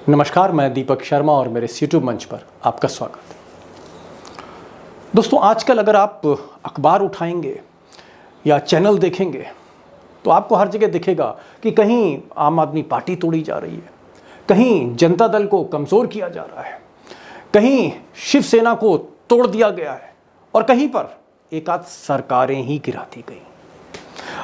नमस्कार, मैं दीपक शर्मा और मेरे यूट्यूब मंच पर आपका स्वागत है। दोस्तों, आजकल अगर आप अखबार उठाएंगे या चैनल देखेंगे तो आपको हर जगह दिखेगा कि कहीं आम आदमी पार्टी तोड़ी जा रही है, कहीं जनता दल को कमज़ोर किया जा रहा है, कहीं शिवसेना को तोड़ दिया गया है और कहीं पर एक आध सरकारें ही गिरा दी गई।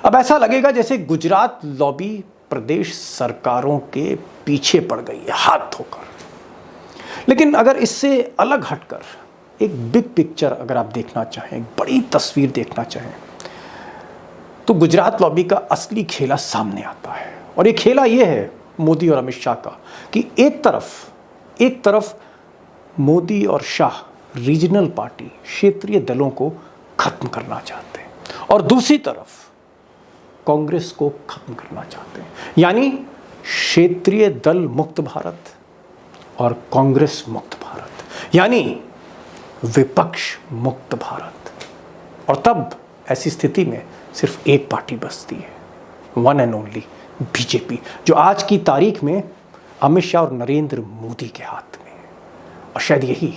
अब ऐसा लगेगा जैसे गुजरात लॉबी प्रदेश सरकारों के पीछे पड़ गई है हाथ धोकर। लेकिन अगर इससे अलग हटकर एक बिग पिक्चर अगर आप देखना चाहें, एक बड़ी तस्वीर देखना चाहें, तो गुजरात लॉबी का असली खेला सामने आता है। और ये खेला ये है मोदी और अमित शाह का कि एक तरफ मोदी और शाह रीजनल पार्टी, क्षेत्रीय दलों को खत्म करना चाहते हैं और दूसरी तरफ कांग्रेस को खत्म करना चाहते हैं। यानी क्षेत्रीय दल मुक्त भारत और कांग्रेस मुक्त भारत, यानी विपक्ष मुक्त भारत। और तब ऐसी स्थिति में सिर्फ एक पार्टी बचती है, वन एंड ओनली बीजेपी, जो आज की तारीख में अमित शाह और नरेंद्र मोदी के हाथ में है। और शायद यही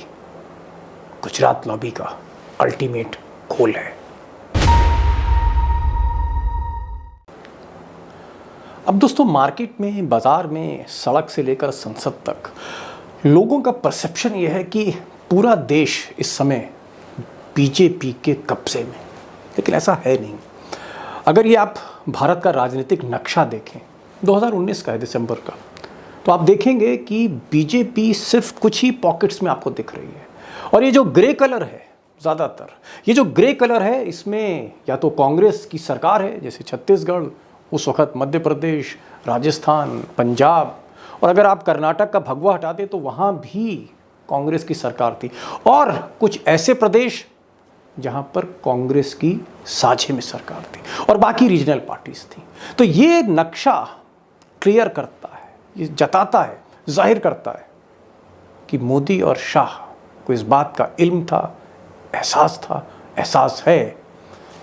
गुजरात लॉबी का अल्टीमेट गोल है। अब दोस्तों, मार्केट में, बाजार में, सड़क से लेकर संसद तक लोगों का परसेप्शन यह है कि पूरा देश इस समय बीजेपी के कब्जे में। लेकिन ऐसा है नहीं। अगर ये आप भारत का राजनीतिक नक्शा देखें, 2019 का है, दिसंबर का, तो आप देखेंगे कि बीजेपी सिर्फ कुछ ही पॉकेट्स में आपको दिख रही है। और ये जो ग्रे कलर है, ज़्यादातर ये जो ग्रे कलर है, इसमें या तो कांग्रेस की सरकार है, जैसे छत्तीसगढ़, उस वक्त मध्य प्रदेश, राजस्थान, पंजाब, और अगर आप कर्नाटक का भगवा हटा दें तो वहाँ भी कांग्रेस की सरकार थी, और कुछ ऐसे प्रदेश जहाँ पर कांग्रेस की साझे में सरकार थी और बाकी रीजनल पार्टीज थी। तो ये नक्शा क्लियर करता है, ये जताता है, जाहिर करता है कि मोदी और शाह को इस बात का इल्म था, एहसास है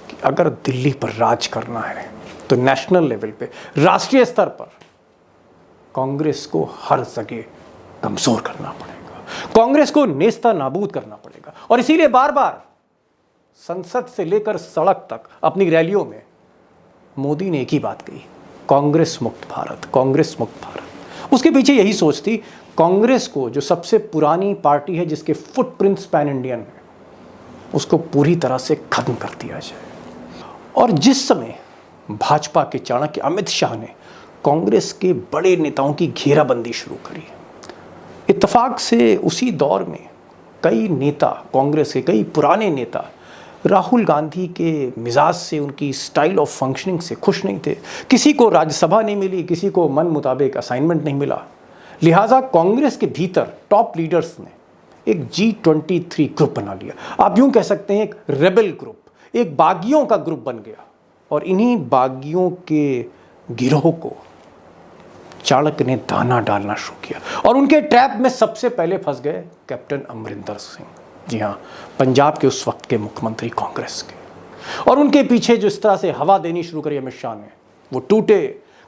कि अगर दिल्ली पर राज करना है तो नेशनल लेवल पे, राष्ट्रीय स्तर पर कांग्रेस को हर जगह कमजोर करना पड़ेगा, कांग्रेस को नेस्ता नाबूद करना पड़ेगा। और इसीलिए बार बार संसद से लेकर सड़क तक अपनी रैलियों में मोदी ने एक ही बात कही, कांग्रेस मुक्त भारत, कांग्रेस मुक्त भारत। उसके पीछे यही सोच थी, कांग्रेस को, जो सबसे पुरानी पार्टी है, जिसके फुटप्रिंट्स पैन इंडियन है, उसको पूरी तरह से खत्म कर दिया जाए। और जिस समय भाजपा के चाणक्य अमित शाह ने कांग्रेस के बड़े नेताओं की घेराबंदी शुरू करी, इत्तेफाक से उसी दौर में कई नेता, कांग्रेस के कई पुराने नेता, राहुल गांधी के मिजाज से, उनकी स्टाइल ऑफ फंक्शनिंग से खुश नहीं थे। किसी को राज्यसभा नहीं मिली, किसी को मन मुताबिक असाइनमेंट नहीं मिला। लिहाजा कांग्रेस के भीतर टॉप लीडर्स ने एक G23 ग्रुप बना लिया। आप यूं कह सकते हैं, एक रेबल ग्रुप, एक बागियों का ग्रुप बन गया। और इन्हीं बागियों के गिरोह को चाणक्य ने दाना डालना शुरू किया और उनके ट्रैप में सबसे पहले फंस गए कैप्टन अमरिंदर सिंह। जी हाँ, पंजाब के उस वक्त के मुख्यमंत्री कांग्रेस के। और उनके पीछे जो इस तरह से हवा देनी शुरू करी अमित शाह ने, वो टूटे,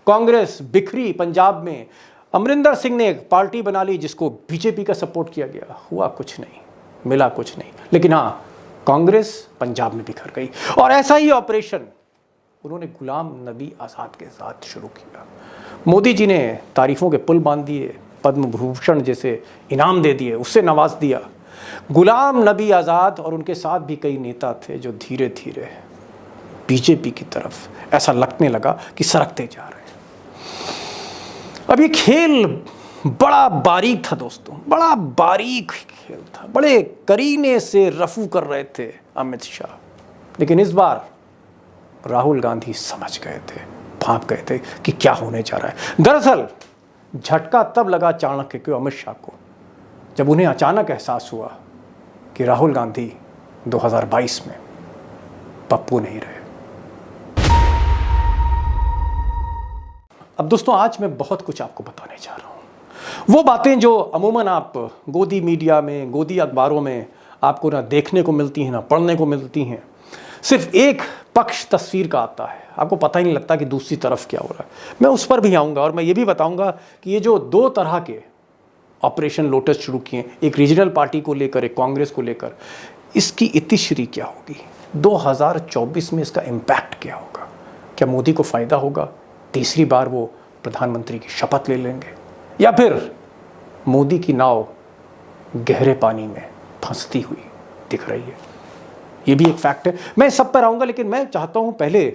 कांग्रेस बिखरी पंजाब में। अमरिंदर सिंह ने एक पार्टी बना ली जिसको बीजेपी का सपोर्ट किया गया। हुआ कुछ नहीं, मिला कुछ नहीं। लेकिन हाँ, कांग्रेस पंजाब में बिखर गई। और ऐसा ही ऑपरेशन उन्होंने गुलाम नबी आज़ाद के साथ शुरू किया। मोदी जी ने तारीफों के पुल बांध दिए, पद्म भूषण जैसे इनाम दे दिए, उससे नवाज दिया। गुलाम नबी आज़ाद और उनके साथ भी कई नेता थे जो धीरे धीरे बीजेपी की तरफ ऐसा लगने लगा कि सरकते जा रहे हैं। अब ये खेल बड़ा बारीक था दोस्तों, बड़ा बारीक खेल था। बड़े करीने से रफू कर रहे थे अमित शाह। लेकिन इस बार राहुल गांधी समझ गए थे, भांप गए थे कि क्या होने जा रहा है। दरअसल झटका तब लगा चाणक्य को, अमित शाह को, जब उन्हें अचानक एहसास हुआ कि राहुल गांधी 2022 में पप्पू नहीं रहे। अब दोस्तों, आज मैं बहुत कुछ आपको बताने जा रहा हूं। वो बातें जो अमूमन आप गोदी मीडिया में, गोदी अखबारों में आपको ना देखने को मिलती हैं, ना पढ़ने को मिलती हैं। सिर्फ एक पक्ष तस्वीर का आता है, आपको पता ही नहीं लगता कि दूसरी तरफ क्या हो रहा है। मैं उस पर भी आऊँगा और मैं ये भी बताऊँगा कि ये जो दो तरह के ऑपरेशन लोटस शुरू किए, एक रीजनल पार्टी को लेकर, एक कांग्रेस को लेकर, इसकी इतिश्री क्या होगी? 2024 में इसका इम्पैक्ट क्या होगा? क्या मोदी को फ़ायदा होगा? तीसरी बार वो प्रधानमंत्री की शपथ ले लेंगे, या फिर मोदी की नाव गहरे पानी में फंसती हुई दिख रही है? ये भी एक फैक्ट है। मैं सब पर आऊँगा, लेकिन मैं चाहता हूँ पहले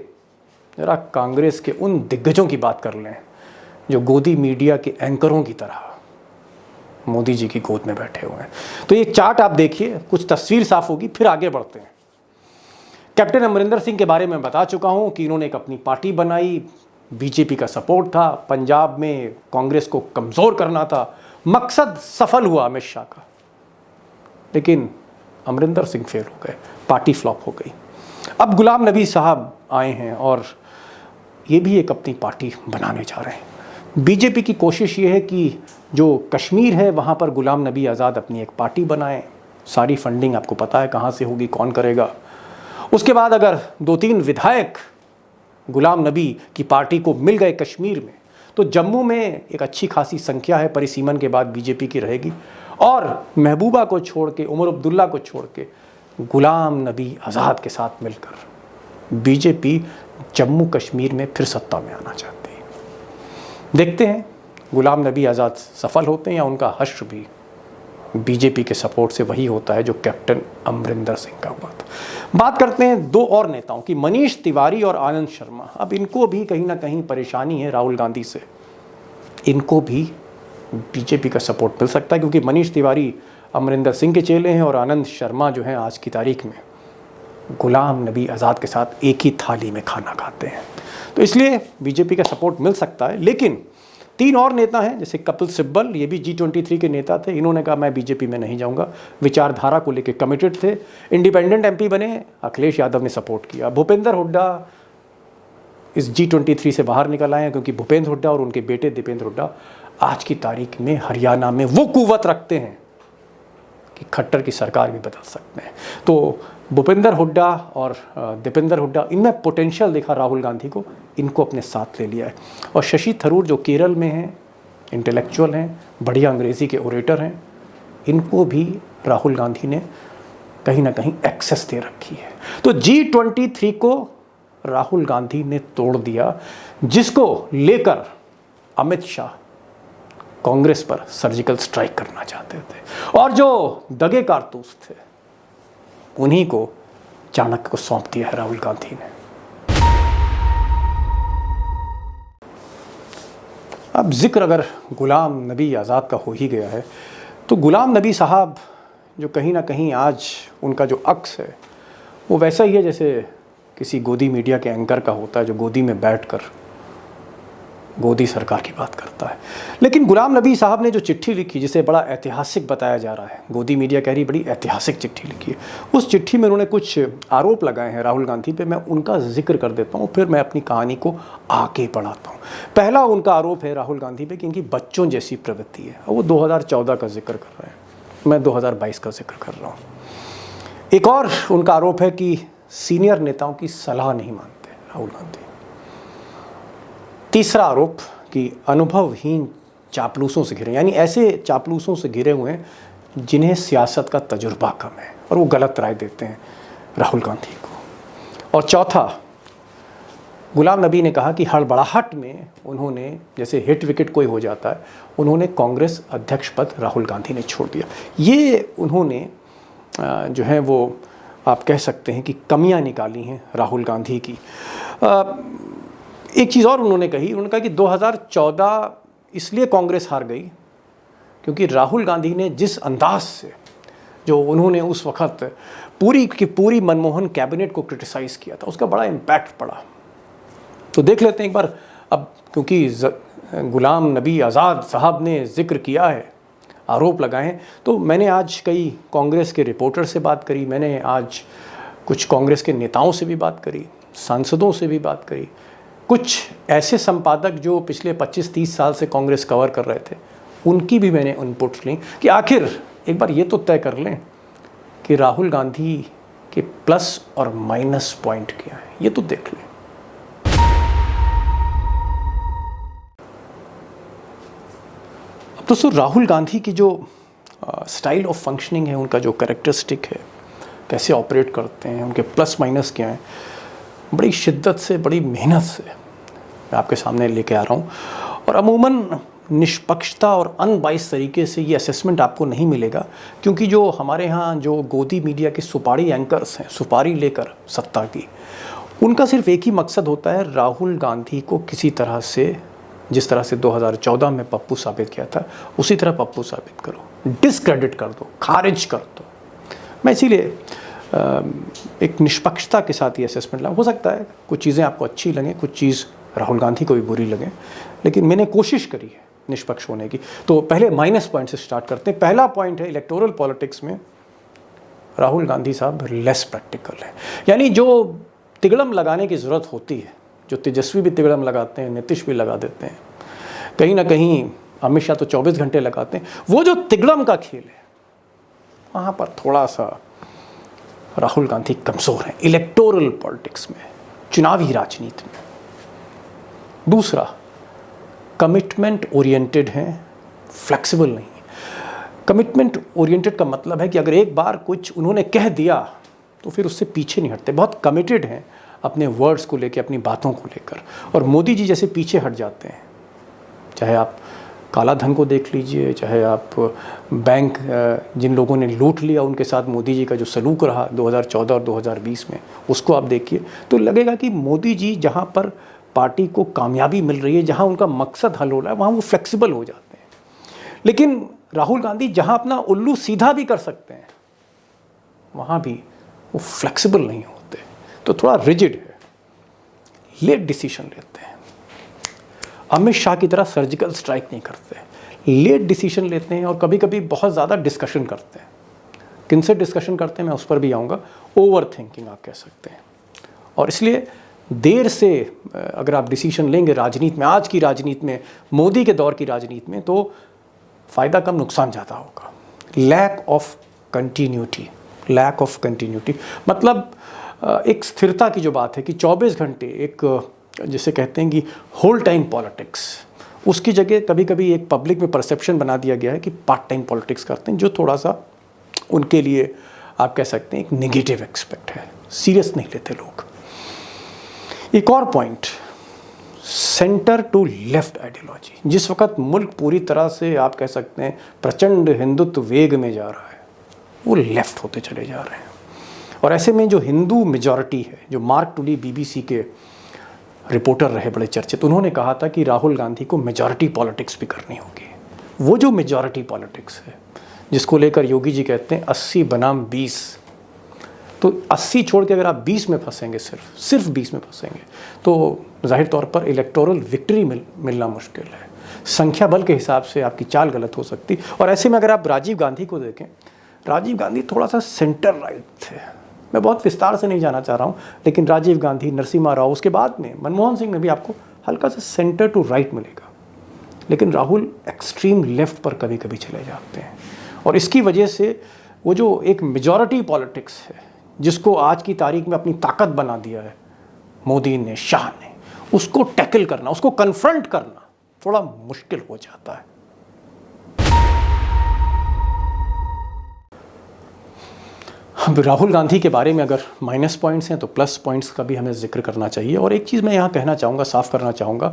जरा कांग्रेस के उन दिग्गजों की बात कर लें जो गोदी मीडिया के एंकरों की तरह मोदी जी की गोद में बैठे हुए हैं। तो ये चार्ट आप देखिए, कुछ तस्वीर साफ होगी, फिर आगे बढ़ते हैं। कैप्टन अमरिंदर सिंह के बारे में बता चुका हूं कि इन्होंने एक अपनी पार्टी बनाई, बीजेपी का सपोर्ट था, पंजाब में कांग्रेस को कमज़ोर करना था, मकसद सफल हुआ अमित शाह का, लेकिन अमरिंदर सिंह फेल हो गए, पार्टी फ्लॉप हो गई। अब गुलाम नबी साहब आए हैं और ये भी एक अपनी पार्टी बनाने जा रहे हैं। बीजेपी की कोशिश ये है कि जो कश्मीर है वहाँ पर गुलाम नबी आज़ाद अपनी एक पार्टी बनाएं। सारी फंडिंग आपको पता है कहाँ से होगी, कौन करेगा। उसके बाद अगर 2-3 विधायक गुलाम नबी की पार्टी को मिल गए कश्मीर में, तो जम्मू में एक अच्छी खासी संख्या है, परिसीमन के बाद बीजेपी की रहेगी। और महबूबा को छोड़ के, उमर अब्दुल्ला को छोड़ के गुलाम नबी आज़ाद के साथ मिलकर बीजेपी जम्मू कश्मीर में फिर सत्ता में आना चाहती है। देखते हैं गुलाम नबी आज़ाद सफल होते हैं या उनका हश्र भी बीजेपी के सपोर्ट से वही होता है जो कैप्टन अमरिंदर सिंह का हुआ था। बात करते हैं 2 और नेताओं की, मनीष तिवारी और आनंद शर्मा। अब इनको भी कहीं ना कहीं परेशानी है राहुल गांधी से, इनको भी बीजेपी का सपोर्ट मिल सकता है, क्योंकि मनीष तिवारी अमरिंदर सिंह के चेले हैं और आनंद शर्मा जो हैं आज की तारीख में गुलाम नबी आज़ाद के साथ एक ही थाली में खाना खाते हैं। तो इसलिए बीजेपी का सपोर्ट मिल सकता है। लेकिन 3 और नेता हैं, जैसे कपिल सिब्बल, ये भी G23 के नेता थे, इन्होंने कहा मैं बीजेपी में नहीं जाऊंगा, विचारधारा को लेकर कमिटेड थे, इंडिपेंडेंट एमपी बने, अखिलेश यादव ने सपोर्ट किया। भूपेंद्र हुड्डा इस G23 से बाहर निकल आए हैं, क्योंकि भूपेंद्र हुड्डा और उनके बेटे दीपेंद्र हुड्डा आज की तारीख में हरियाणा में वो कुव्वत रखते हैं कि खट्टर की सरकार भी बदल सकते हैं। तो भूपेंद्र हुड्डा और दीपेंद्र हुड्डा, इनमें पोटेंशियल देखा राहुल गांधी को, इनको अपने साथ ले लिया है। और शशि थरूर जो केरल में हैं, इंटेलेक्चुअल हैं, बढ़िया अंग्रेज़ी के ओरेटर हैं, इनको भी राहुल गांधी ने कहीं ना कहीं एक्सेस दे रखी है। तो G23 को राहुल गांधी ने तोड़ दिया, जिसको लेकर अमित शाह कांग्रेस पर सर्जिकल स्ट्राइक करना चाहते थे, और जो दगे कारतूस थे उन्हीं को चाणक्य को सौंप दिया है राहुल गांधी ने। अब जिक्र अगर गुलाम नबी आज़ाद का हो ही गया है, तो गुलाम नबी साहब जो कहीं ना कहीं आज उनका जो अक्स है वो वैसा ही है जैसे किसी गोदी मीडिया के एंकर का होता है, जो गोदी में बैठकर गोदी सरकार की बात करता है। लेकिन गुलाम नबी साहब ने जो चिट्ठी लिखी, जिसे बड़ा ऐतिहासिक बताया जा रहा है, गोदी मीडिया कह रही बड़ी ऐतिहासिक चिट्ठी लिखी है, उस चिट्ठी में उन्होंने कुछ आरोप लगाए हैं राहुल गांधी पे। मैं उनका जिक्र कर देता हूँ, फिर मैं अपनी कहानी को आगे बढ़ाता हूँ। पहला उनका आरोप है राहुल गांधी पे कि इनकी बच्चों जैसी प्रवृत्ति है। वो 2014 का जिक्र कर रहे हैं, मैं 2022 का जिक्र कर रहा हूँ। एक और उनका आरोप है कि सीनियर नेताओं की सलाह नहीं मानते राहुल गांधी। तीसरा आरोप कि अनुभवहीन चापलूसों से घिरे, यानी ऐसे चापलूसों से घिरे हुए हैं जिन्हें सियासत का तजुर्बा कम है और वो गलत राय देते हैं राहुल गांधी को। और चौथा, गुलाम नबी ने कहा कि हड़बड़ाहट में उन्होंने, जैसे हिट विकेट कोई हो जाता है, उन्होंने कांग्रेस अध्यक्ष पद राहुल गांधी ने छोड़ दिया। ये उन्होंने जो है वो आप कह सकते हैं कि कमियां निकाली हैं राहुल गांधी की। एक चीज़ और उन्होंने कहा कि 2014 इसलिए कांग्रेस हार गई क्योंकि राहुल गांधी ने जिस अंदाज से, जो उन्होंने उस वक्त पूरी की पूरी मनमोहन कैबिनेट को क्रिटिसाइज़ किया था, उसका बड़ा इम्पैक्ट पड़ा। तो देख लेते हैं एक बार। अब क्योंकि गुलाम नबी आज़ाद साहब ने जिक्र किया है, आरोप लगाए हैं, तो मैंने आज कई कांग्रेस के रिपोर्टर से बात करी, मैंने आज कुछ कांग्रेस के नेताओं से भी बात करी, सांसदों से भी बात करी, कुछ ऐसे संपादक जो पिछले 25-30 साल से कांग्रेस कवर कर रहे थे, उनकी भी मैंने इनपुट्स ली कि आखिर एक बार ये तो तय कर लें कि राहुल गांधी के प्लस और माइनस पॉइंट क्या है, ये तो देख लें। दोस्तों, राहुल गांधी की जो स्टाइल ऑफ फंक्शनिंग है, उनका जो कैरेक्टरिस्टिक है, कैसे ऑपरेट करते हैं, उनके प्लस माइनस क्या हैं, बड़ी शिद्दत से, बड़ी मेहनत से मैं आपके सामने लेके आ रहा हूँ। और अमूमन निष्पक्षता और अनबाइस तरीके से ये असेसमेंट आपको नहीं मिलेगा, क्योंकि जो हमारे यहाँ जो गोदी मीडिया के सुपारी एंकर्स हैं, सुपारी लेकर सत्ता की, उनका सिर्फ एक ही मकसद होता है, राहुल गांधी को किसी तरह से, जिस तरह से 2014 में पप्पू साबित किया था, उसी तरह पप्पू साबित करो, डिसक्रेडिट कर दो, खारिज कर दो। मैं इसीलिए एक निष्पक्षता के साथ ये असेसमेंट लाऊं। हो सकता है कुछ चीज़ें आपको अच्छी लगें, कुछ चीज़ राहुल गांधी को भी बुरी लगे, लेकिन मैंने कोशिश करी है निष्पक्ष होने की। तो पहले माइनस पॉइंट से स्टार्ट करते हैं। पहला पॉइंट है, इलेक्टोरल पॉलिटिक्स में राहुल गांधी साहब लेस प्रैक्टिकल है। यानी जो तिगड़म लगाने की ज़रूरत होती है, जो तेजस्वी भी तिगड़म लगाते हैं, नीतीश भी लगा देते हैं, कहीं ना कहीं अमित शाह तो 24 घंटे लगाते हैं, वो जो तिगड़म का खेल है, वहाँ पर थोड़ा सा राहुल गांधी कमज़ोर हैं इलेक्टोरल पॉलिटिक्स में, चुनावी राजनीति में। दूसरा, कमिटमेंट ओरिएंटेड हैं, फ्लेक्सिबल नहीं है। कमिटमेंट ओरिएंटेड का मतलब है कि अगर एक बार कुछ उन्होंने कह दिया तो फिर उससे पीछे नहीं हटते, बहुत कमिटेड हैं अपने वर्ड्स को लेकर, अपनी बातों को लेकर। और मोदी जी जैसे पीछे हट जाते हैं, चाहे आप काला धन को देख लीजिए, चाहे आप बैंक, जिन लोगों ने लूट लिया उनके साथ मोदी जी का जो सलूक रहा 2014 और 2020 में, उसको आप देखिए तो लगेगा कि मोदी जी जहाँ पर पार्टी को कामयाबी मिल रही है, जहाँ उनका मकसद हल हो रहा है, वहाँ वो फ्लेक्सिबल हो जाते हैं। लेकिन राहुल गांधी जहाँ अपना उल्लू सीधा भी कर सकते हैं, वहाँ भी वो फ्लेक्सिबल नहीं होते, तो थोड़ा रिजिड है, लेट डिसीजन लेते हैं। अमित शाह की तरह सर्जिकल स्ट्राइक नहीं करते, लेट डिसीजन लेते हैं, और कभी कभी बहुत ज़्यादा डिस्कशन करते हैं। किनसे डिस्कशन करते हैं मैं उस पर भी आऊँगा, ओवर थिंकिंग आप कह सकते हैं। और इसलिए देर से अगर आप डिसीजन लेंगे राजनीति में, आज की राजनीति में, मोदी के दौर की राजनीति में, तो फ़ायदा कम नुकसान ज़्यादा होगा। Lack of continuity, lack of continuity मतलब एक स्थिरता की जो बात है कि 24 घंटे एक, जिसे कहते हैं कि होल टाइम पॉलिटिक्स, उसकी जगह कभी कभी एक पब्लिक में परसेप्शन बना दिया गया है कि पार्ट टाइम पॉलिटिक्स करते हैं, जो थोड़ा सा उनके लिए आप कह सकते हैं एक नेगेटिव एक्सपेक्ट है, सीरियस नहीं लेते लोग। एक और point, centre to left ideology. जिस वक्त मुल्क पूरी तरह से आप कह सकते हैं प्रचंड हिंदुत्व वेग में जा रहा है, वो लेफ्ट होते चले जा रहे हैं। और ऐसे में जो हिंदू मेजॉरिटी है, जो मार्क टूली बीबीसी के रिपोर्टर रहे बड़े चर्चित, उन्होंने कहा था कि राहुल गांधी को मेजॉरिटी पॉलिटिक्स भी करनी होगी। वो जो मेजॉरिटी पॉलिटिक्स है, जिसको लेकर योगी जी कहते हैं 80 बनाम 20, तो 80 छोड़ के अगर आप 20 में फंसेंगे, सिर्फ 20 में फंसेंगे, तो जाहिर तौर पर इलेक्टोरल विक्ट्री मिलना मुश्किल है। संख्या बल के हिसाब से आपकी चाल गलत हो सकती। और ऐसे में अगर आप राजीव गांधी को देखें, राजीव गांधी थोड़ा सा सेंटर राइट थे। मैं बहुत विस्तार से नहीं जाना चाह रहा हूँ, लेकिन राजीव गांधी, नरसिम्हा राव, उसके बाद में मनमोहन सिंह में भी आपको हल्का सा सेंटर टू राइट मिलेगा। लेकिन राहुल एक्सट्रीम लेफ्ट पर कभी कभी चले जाते हैं, और इसकी वजह से वो जो एक मेजॉरिटी पॉलिटिक्स है, जिसको आज की तारीख में अपनी ताकत बना दिया है मोदी ने, शाह ने, उसको टैकल करना, उसको कन्फ्रंट करना थोड़ा मुश्किल हो जाता है। अब राहुल गांधी के बारे में अगर माइनस पॉइंट्स हैं तो प्लस पॉइंट्स का भी हमें जिक्र करना चाहिए। और एक चीज़ मैं यहाँ कहना चाहूँगा, साफ करना चाहूँगा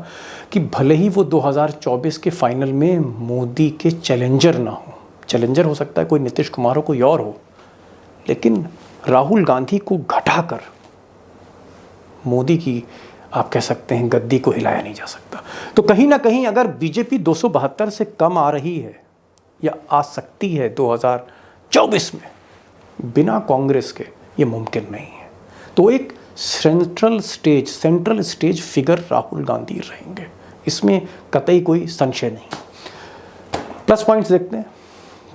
कि भले ही वो 2024 के फाइनल में मोदी के चैलेंजर ना हो, चैलेंजर हो सकता है कोई नीतीश कुमार हो, कोई और हो, लेकिन राहुल गांधी को घटाकर मोदी की आप कह सकते हैं गद्दी को हिलाया नहीं जा सकता। तो कहीं ना कहीं अगर बीजेपी 272 से कम आ रही है या आ सकती है 2024 में, बिना कांग्रेस के ये मुमकिन नहीं है। तो एक central stage figure Rahul Gandhi रहेंगे, इसमें कतई कोई संशय नहीं। प्लस पॉइंट्स देखते हैं।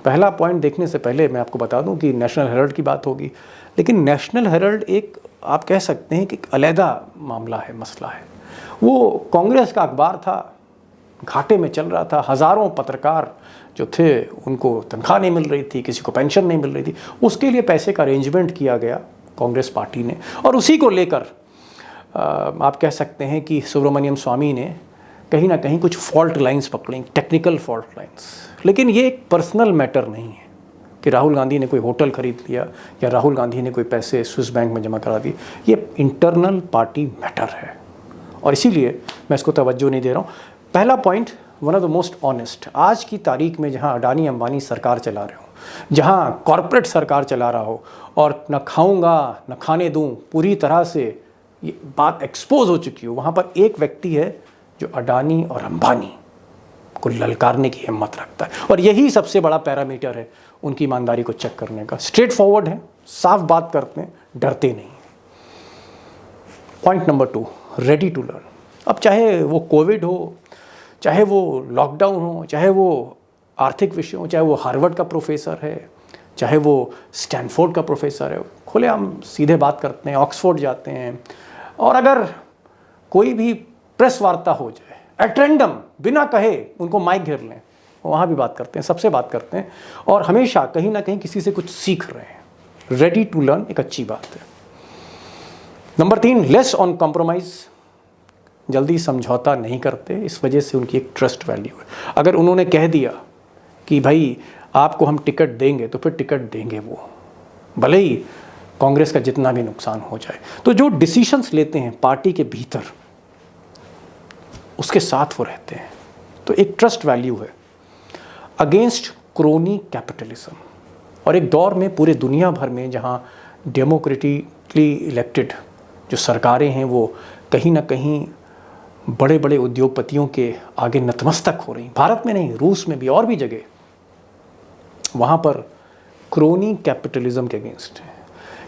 पहला पॉइंट देखने से पहले मैं आपको बता दूं कि नेशनल हेराल्ड की बात होगी, लेकिन नेशनल हेराल्ड एक आप कह सकते हैं कि एक अलहदा मामला है, मसला है। वो कांग्रेस का अखबार था, घाटे में चल रहा था, हज़ारों पत्रकार जो थे उनको तनख्वाह नहीं मिल रही थी, किसी को पेंशन नहीं मिल रही थी, उसके लिए पैसे का अरेंजमेंट किया गया कांग्रेस पार्टी ने। और उसी को लेकर आप कह सकते हैं कि सुब्रमण्यम स्वामी ने कहीं ना कहीं कुछ फॉल्ट लाइंस पकड़ी, टेक्निकल फॉल्ट लाइंस। लेकिन ये एक पर्सनल मैटर नहीं है कि राहुल गांधी ने कोई होटल खरीद लिया या राहुल गांधी ने कोई पैसे स्विस बैंक में जमा करा दिए। ये इंटरनल पार्टी मैटर है और इसीलिए मैं इसको तवज्जो नहीं दे रहा हूँ। पहला point, one of the most honest, आज की तारीख में जहाँ अडानी अंबानी सरकार चला रहे हो, जहाँ कॉरपोरेट सरकार चला रहा हो और न खाऊंगा न खाने दूं, पूरी तरह से ये बात एक्सपोज हो चुकी हो, वहाँ पर एक व्यक्ति है जो अडानी और अंबानी को ललकारने की हिम्मत रखता है और यही सबसे बड़ा पैरामीटर है उनकी ईमानदारी को चेक करने का। स्ट्रेट फॉरवर्ड है, साफ बात करते हैं, डरते नहीं। Point number 2, ready to learn. अब चाहे वो कोविड हो, चाहे वो लॉकडाउन हो, चाहे वो आर्थिक विषय हो, चाहे वो हार्वर्ड का प्रोफेसर है, चाहे वो स्टैनफोर्ड का प्रोफेसर है, खुले हम सीधे बात करते हैं, ऑक्सफोर्ड जाते हैं और अगर कोई भी प्रेस वार्ता हो जाए एट रैंडम, बिना कहे उनको माइक घेर लें, वहाँ भी बात करते हैं, सबसे बात करते हैं और हमेशा कहीं ना कहीं किसी से कुछ सीख रहे हैं। रेडी टू लर्न एक अच्छी बात है। नंबर 3, लेस ऑन कॉम्प्रोमाइज़, जल्दी समझौता नहीं करते, इस वजह से उनकी एक ट्रस्ट वैल्यू है। अगर उन्होंने कह दिया कि भाई आपको हम टिकट देंगे तो फिर टिकट देंगे वो, भले ही कांग्रेस का जितना भी नुकसान हो जाए। तो जो डिसीशंस लेते हैं पार्टी के भीतर, उसके साथ वो रहते हैं, तो एक ट्रस्ट वैल्यू है। अगेंस्ट क्रोनी कैपिटलिज्म, और एक दौर में पूरे दुनिया भर में जहाँ डेमोक्रेटिकली इलेक्टेड जो सरकारें हैं वो कहीं ना कहीं बड़े बड़े उद्योगपतियों के आगे नतमस्तक हो रही, भारत में नहीं, रूस में भी और भी जगह, वहाँ पर क्रोनी कैपिटलिज्म के अगेंस्ट है।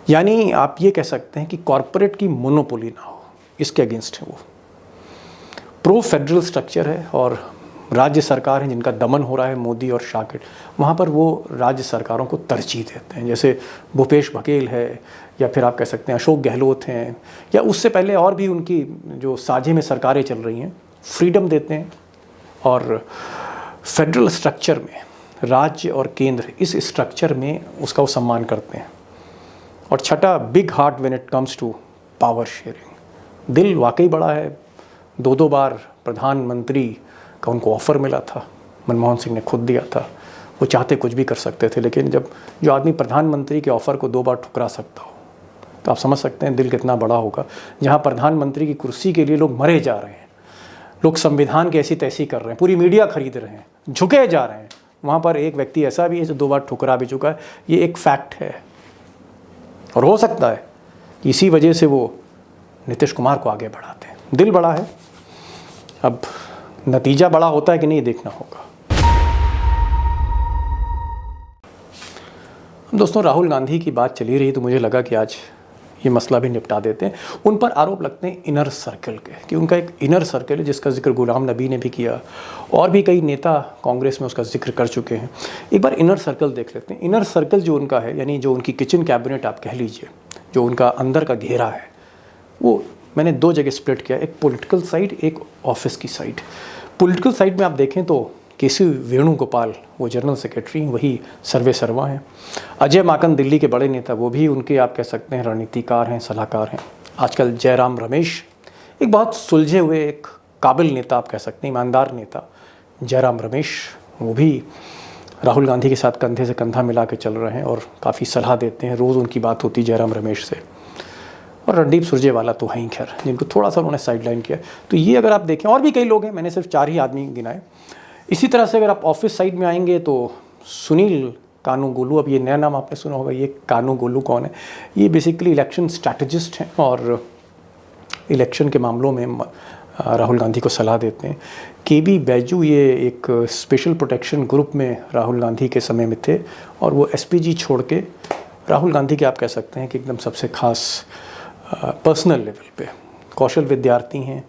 यानी आप ये कह सकते हैं कि कॉरपोरेट की मोनोपोली ना हो, इसके अगेंस्ट है वो। प्रो फेडरल स्ट्रक्चर है और राज्य सरकार हैं जिनका दमन हो रहा है, मोदी और शाकिर, वहाँ पर वो राज्य सरकारों को तरजीह देते हैं। जैसे भूपेश बघेल है या फिर आप कह सकते हैं अशोक गहलोत हैं, या उससे पहले और भी उनकी जो साझे में सरकारें चल रही हैं, फ्रीडम देते हैं और फेडरल स्ट्रक्चर में राज्य और केंद्र, इस स्ट्रक्चर में उसका वो सम्मान करते हैं। और छठा, big heart when it comes to power sharing, दिल वाकई बड़ा है। 2 बार प्रधानमंत्री का उनको ऑफ़र मिला था, मनमोहन सिंह ने खुद दिया था, वो चाहते कुछ भी कर सकते थे, लेकिन जब जो आदमी प्रधानमंत्री के ऑफ़र को 2 बार ठुकरा सकता हो तो आप समझ सकते हैं दिल कितना बड़ा होगा। जहाँ प्रधानमंत्री की कुर्सी के लिए लोग मरे जा रहे हैं, लोग संविधान की ऐसी तैसी कर रहे हैं, पूरी मीडिया खरीद रहे हैं, झुके जा रहे हैं, वहाँ पर एक व्यक्ति ऐसा भी है जो 2 बार ठुकरा भी चुका है। ये एक फैक्ट है और हो सकता है इसी वजह से वो नीतीश कुमार को आगे बढ़ाते हैं। दिल बड़ा है, अब नतीजा बड़ा होता है कि नहीं देखना होगा। दोस्तों, राहुल गांधी की बात चली रही तो मुझे लगा कि आज ये मसला भी निपटा देते हैं। उन पर आरोप लगते हैं इनर सर्कल के, कि उनका एक इनर सर्कल है जिसका जिक्र गुलाम नबी ने भी किया और भी कई नेता कांग्रेस में उसका जिक्र कर चुके हैं। एक बार इनर सर्कल देख लेते हैं। इनर सर्कल जो उनका है, यानी जो उनकी किचन कैबिनेट आप कह लीजिए, जो उनका अंदर का घेरा है, वो मैंने 2 जगह स्प्लिट किया, एक पॉलिटिकल साइड, एक ऑफिस की साइड। पॉलिटिकल साइड में आप देखें तो केसी वेणुगोपाल वो जनरल सेक्रेटरी, वही सर्वे सर्वा हैं। अजय माकन दिल्ली के बड़े नेता, वो भी उनके आप कह सकते हैं रणनीतिकार हैं, सलाहकार हैं। आजकल जयराम रमेश, एक बहुत सुलझे हुए एक काबिल नेता आप कह सकते हैं, ईमानदार नेता जयराम रमेश, वो भी राहुल गांधी के साथ कंधे से कंधा मिला के चल रहे हैं और काफ़ी सलाह देते हैं। रोज़ उनकी बात होती जयराम रमेश से। और रणदीप सुरजेवाला तो हैं खैर, जिनको थोड़ा सा उन्होंने साइडलाइन किया। तो ये अगर आप देखें, और भी कई लोग हैं, मैंने सिर्फ 4 ही आदमी गिनाए। इसी तरह से अगर आप ऑफिस साइड में आएंगे तो सुनील कानूगोलू, अब ये नया नाम आपने सुना होगा, ये कानूगोलू कौन है? ये बेसिकली इलेक्शन स्ट्रैटेजिस्ट हैं और इलेक्शन के मामलों में राहुल गांधी को सलाह देते हैं। केबी बैजू, ये एक स्पेशल प्रोटेक्शन ग्रुप में राहुल गांधी के समय में थे और वो एसपीजी छोड़ के राहुल गांधी के आप कह सकते हैं कि एकदम सबसे खास पर्सनल लेवल पे कौशल विद्यार्थी हैं।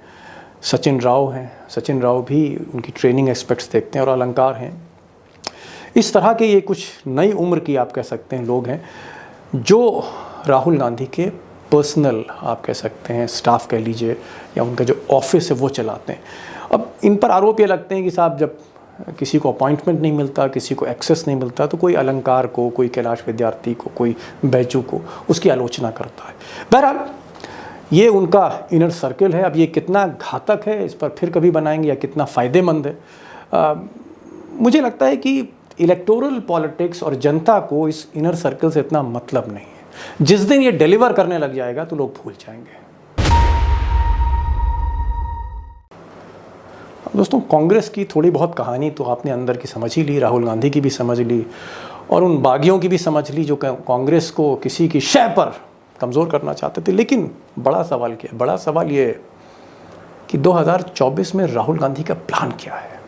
सचिन राव हैं, सचिन राव भी उनकी ट्रेनिंग एस्पेक्ट्स देखते हैं और अलंकार हैं। इस तरह के ये कुछ नई उम्र की आप कह सकते हैं लोग हैं जो राहुल गांधी के पर्सनल आप कह सकते हैं स्टाफ कह लीजिए, या उनका जो ऑफिस है वो चलाते हैं। अब इन पर आरोप ये लगते हैं कि साहब जब किसी को अपॉइंटमेंट नहीं मिलता, किसी को एक्सेस नहीं मिलता, तो कोई अलंकार को, कोई कैलाश विद्यार्थी को, कोई बैजू को उसकी आलोचना करता है। बहरहाल ये उनका इनर सर्कल है। अब ये कितना घातक है इस पर फिर कभी बनाएंगे या कितना फ़ायदेमंद है। मुझे लगता है कि इलेक्टोरल पॉलिटिक्स और जनता को इस इनर सर्कल से इतना मतलब नहीं है। जिस दिन ये डिलीवर करने लग जाएगा तो लोग भूल जाएंगे। दोस्तों, कांग्रेस की थोड़ी बहुत कहानी तो आपने अंदर की समझ ही ली, राहुल गांधी की भी समझ ली और उन बागियों की भी समझ ली जो कांग्रेस को किसी की शय पर कमज़ोर करना चाहते थे। लेकिन बड़ा सवाल क्या है? बड़ा सवाल ये है कि 2024 में राहुल गांधी का प्लान क्या है?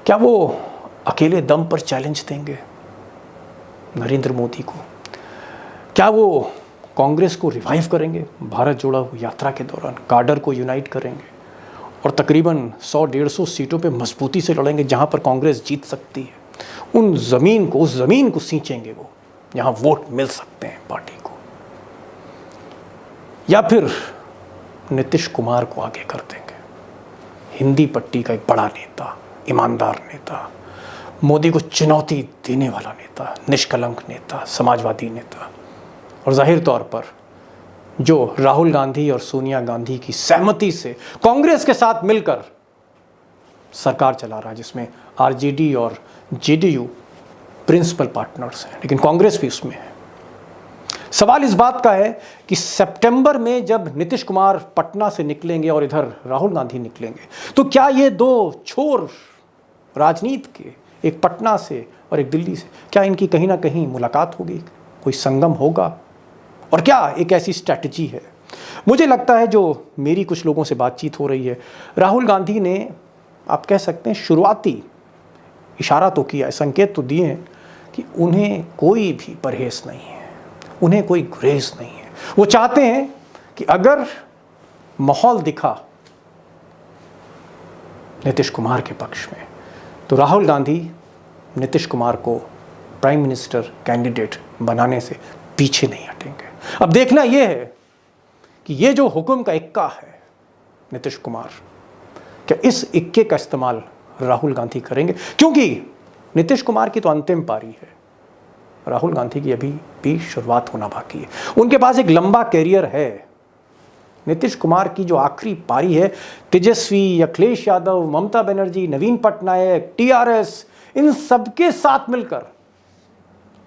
क्या वो अकेले दम पर चैलेंज देंगे नरेंद्र मोदी को? क्या वो कांग्रेस को रिवाइव करेंगे भारत जोड़ो यात्रा के दौरान? काडर को यूनाइट करेंगे और तकरीबन 100-150 सीटों पे मजबूती से लड़ेंगे जहां पर कांग्रेस जीत सकती है। उस ज़मीन को सींचेंगे वो जहां वोट मिल सकते हैं पार्टी को। या फिर नीतीश कुमार को आगे कर देंगे, हिंदी पट्टी का एक बड़ा नेता, ईमानदार नेता, मोदी को चुनौती देने वाला नेता, निष्कलंक नेता, समाजवादी नेता, और जाहिर तौर पर जो राहुल गांधी और सोनिया गांधी की सहमति से कांग्रेस के साथ मिलकर सरकार चला रहा है, जिसमें आरजेडी और जेडीयू प्रिंसिपल पार्टनर्स हैं, लेकिन कांग्रेस भी उसमें है। सवाल इस बात का है कि सितंबर में जब नीतीश कुमार पटना से निकलेंगे और इधर राहुल गांधी निकलेंगे, तो क्या ये दो छोर राजनीति के, एक पटना से और एक दिल्ली से, क्या इनकी कहीं ना कहीं मुलाकात होगी, कोई संगम होगा? और क्या एक ऐसी स्ट्रैटेजी है? मुझे लगता है, जो मेरी कुछ लोगों से बातचीत हो रही है, राहुल गांधी ने, आप कह सकते हैं, शुरुआती इशारा तो किया है, संकेत तो दिए हैं कि उन्हें कोई भी परहेज नहीं है, उन्हें कोई गुरेज नहीं है। वो चाहते हैं कि अगर माहौल दिखा नीतीश कुमार के पक्ष में तो राहुल गांधी नीतीश कुमार को प्राइम मिनिस्टर कैंडिडेट बनाने से पीछे नहीं हटेंगे। अब देखना यह है कि ये जो हुक्म का इक्का है नीतीश कुमार, क्या इस इक्के का इस्तेमाल राहुल गांधी करेंगे? क्योंकि नीतीश कुमार की तो अंतिम पारी है, राहुल गांधी की अभी भी शुरुआत होना बाकी है। उनके पास एक लंबा कैरियर है। नीतीश कुमार की जो आखिरी पारी है, तेजस्वी, अखिलेश यादव, ममता बनर्जी, नवीन पटनायक, टीआरएस, इन सबके साथ मिलकर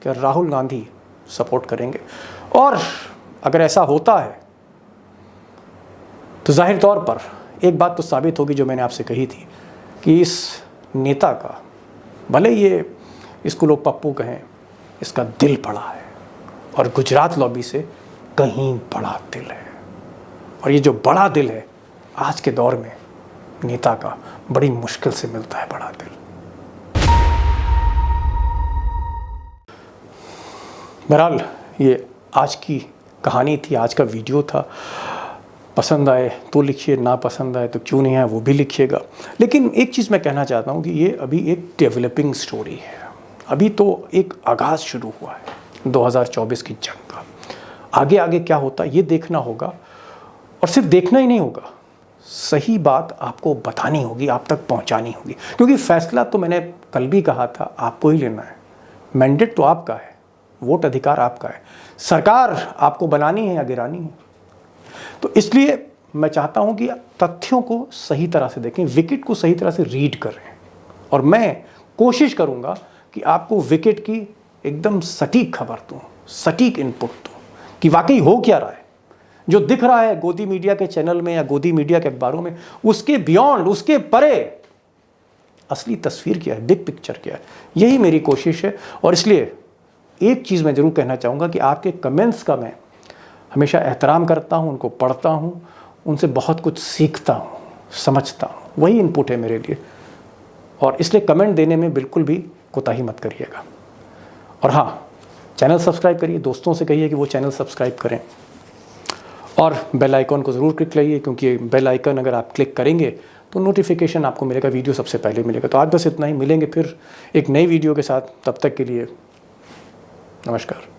क्या राहुल गांधी सपोर्ट करेंगे? और अगर ऐसा होता है तो जाहिर तौर पर एक बात तो साबित होगी जो मैंने आपसे कही थी कि इस नेता का, भले ये इसको लोग पप्पू कहें, इसका दिल बड़ा है और गुजरात लॉबी से कहीं बड़ा दिल है। और ये जो बड़ा दिल है, आज के दौर में नेता का बड़ी मुश्किल से मिलता है बड़ा दिल। बहरहाल, ये आज की कहानी थी, आज का वीडियो था। पसंद आए तो लिखिए, ना पसंद आए तो क्यों नहीं आए वो भी लिखिएगा। लेकिन एक चीज़ मैं कहना चाहता हूँ कि ये अभी एक डेवलपिंग स्टोरी है। अभी तो एक आगाज़ शुरू हुआ है 2024 की जंग का। आगे आगे क्या होता है ये देखना होगा, और सिर्फ देखना ही नहीं होगा, सही बात आपको बतानी होगी, आप तक पहुँचानी होगी। क्योंकि फैसला तो मैंने कल भी कहा था, आपको ही लेना है। मैंडेट तो आपका है, वोट अधिकार आपका है, सरकार आपको बनानी है या गिरानी है। तो इसलिए मैं चाहता हूं कि तथ्यों को सही तरह से देखें, विकेट को सही तरह से रीड करें, और मैं कोशिश करूंगा कि आपको विकेट की एकदम सटीक खबर दूं, सटीक इनपुट दूं कि वाकई हो क्या रहा है। जो दिख रहा है गोदी मीडिया के चैनल में या गोदी मीडिया के अखबारों में, उसके बियॉन्ड, उसके परे असली तस्वीर क्या है, बिग पिक्चर क्या है, यही मेरी कोशिश है। और इसलिए एक चीज़ मैं ज़रूर कहना चाहूँगा कि आपके कमेंट्स का मैं हमेशा एहतराम करता हूँ, उनको पढ़ता हूँ, उनसे बहुत कुछ सीखता हूँ, समझता हूँ। वही इनपुट है मेरे लिए, और इसलिए कमेंट देने में बिल्कुल भी कोताही मत करिएगा। और हाँ, चैनल सब्सक्राइब करिए, दोस्तों से कहिए कि वो चैनल सब्सक्राइब करें, और बेल आइकन को ज़रूर क्लिक करिए, क्योंकि बेल आइकन अगर आप क्लिक करेंगे तो नोटिफिकेशन आपको मिलेगा, वीडियो सबसे पहले मिलेगा। तो आज बस इतना ही, मिलेंगे फिर एक नई वीडियो के साथ। तब तक के लिए नमस्कार।